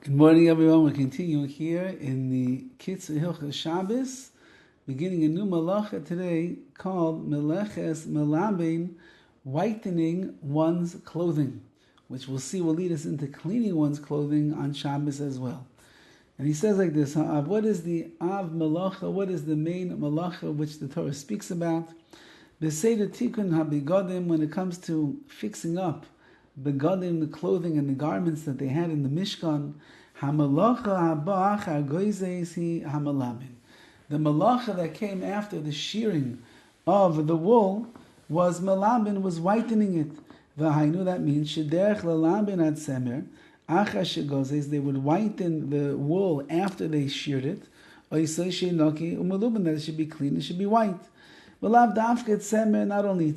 Good morning, everyone. We're continuing here in the KITZUR HILCHOS Shabbos, beginning a new malacha today called MELABEN, whitening one's clothing, which we'll see will lead us into cleaning one's clothing on Shabbos as well. And he says like this: what is the Av Malacha? What is the main malacha which the Torah speaks about? B'seder tikun habigadim, when it comes to fixing up begadim, the clothing and the garments that they had in the Mishkan. Hamalacha habach hagoyzes hi hamalaben. The malacha that came after the shearing of the wool was melaben, was whitening it. V'hainu, that means shederech lelaben ad semer achar shegozes, they would whiten the wool after they sheared it. Oisei sheinoki umeluben, that it should be clean, it should be white. V'lav dafket semer, not only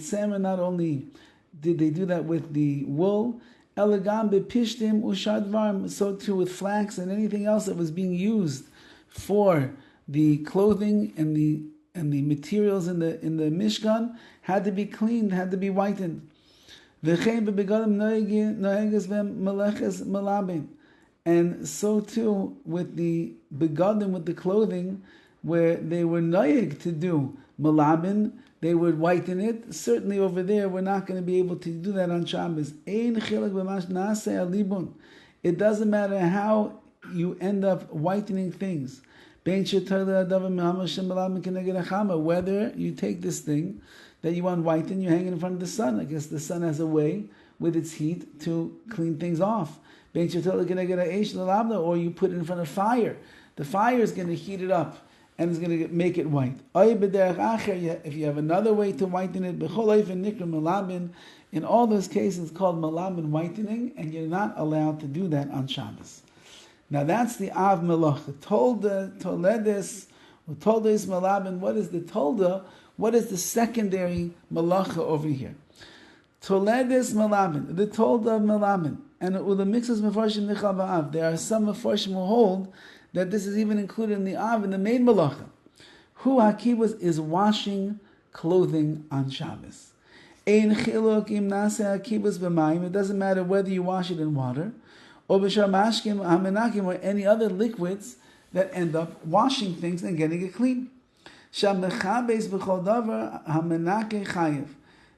did they do that with the wool, elegam bepishtim ushadvarm, so too with flax and anything else that was being used for the clothing and the materials in the Mishkan had to be cleaned, had to be whitened. And so too with the begadim, with the clothing, where they were noyeg to do melaben, they would whiten it. Certainly over there, we're not going to be able to do that on Shabbos. It doesn't matter how you end up whitening things. Whether you take this thing that you want whitened, you hang it in front of the sun. I guess the sun has a way with its heat to clean things off. Or you put it in front of fire. The fire is going to heat it up and it's going to make it white. If you have another way to whiten it, in all those cases it's called melaben whitening, and you're not allowed to do that on Shabbos. Now that's the Av Melacha. Tolda, Toledes, or Toldes melaben. What is the Tolda? What is the secondary Melacha over here? Toledes melaben, the Tolda of melaben. And the mixes mefarshim nichal ba'av. There are some mefarshim who hold that this is even included in the Av, in the main Malacha. Hu HaKibbutz is washing clothing on Shabbos. Ein chiluk im nase HaKibbutz b'mayim. It doesn't matter whether you wash it in water, or b'shar mashkim hamenakim, or any other liquids that end up washing things and getting it clean. Sham mechabes b'chol davar hamenake chayev.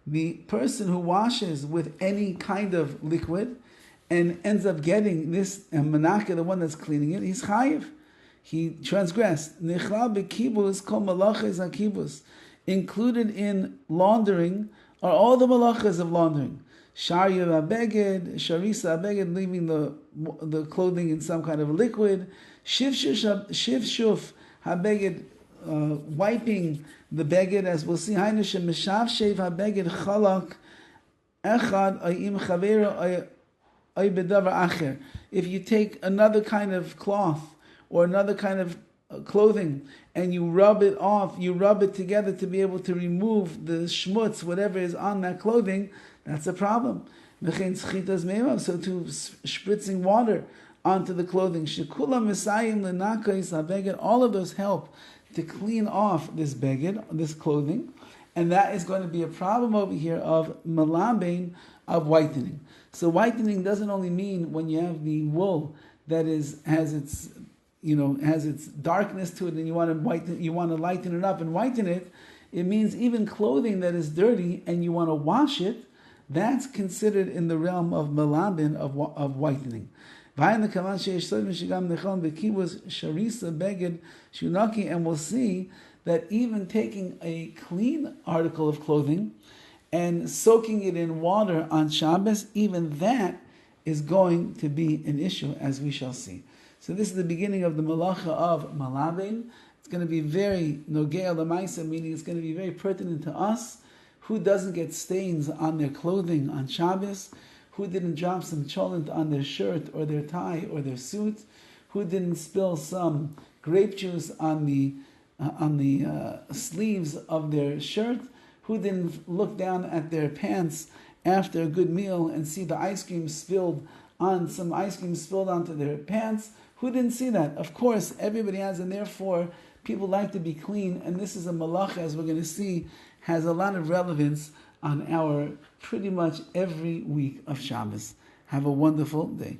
The person who washes with any kind of liquid and ends up getting this menaka, the one that's cleaning it, he's chayiv. He transgressed. Nichlal b'kibuz kol malachas hakibuz. Included in laundering are all the malachas of laundering. Sharya habeged, sharisa habeged, leaving the clothing in some kind of liquid. Shivshuf habeged, wiping the beged, as we'll see. Hainish mishav shev habeged chalak echad ayim chavera. If you take another kind of cloth or another kind of clothing and you rub it off, you rub it together to be able to remove the schmutz, whatever is on that clothing, that's a problem. So too, spritzing water onto the clothing. All of those help to clean off this beged, this clothing, and that is going to be a problem over here of melaben, of whitening. So whitening doesn't only mean when you have the wool that has its darkness to it, and you want to lighten it up and whiten it. It means even clothing that is dirty and you want to wash it, that's considered in the realm of melaben, of whitening. And we'll see that even taking a clean article of clothing and soaking it in water on Shabbos, even that is going to be an issue, as we shall see. So this is the beginning of the malacha of melaben. It's going to be very nogea l'maisa, meaning it's going to be very pertinent to us. Who doesn't get stains on their clothing on Shabbos? Who didn't drop some cholent on their shirt or their tie or their suit? Who didn't spill some grape juice on the sleeves of their shirt? Who didn't look down at their pants after a good meal and see the ice cream spilled onto their pants? Who didn't see that? Of course, everybody has, and therefore people like to be clean, and this is a malacha, as we're going to see, has a lot of relevance on our pretty much every week of Shabbos. Have a wonderful day.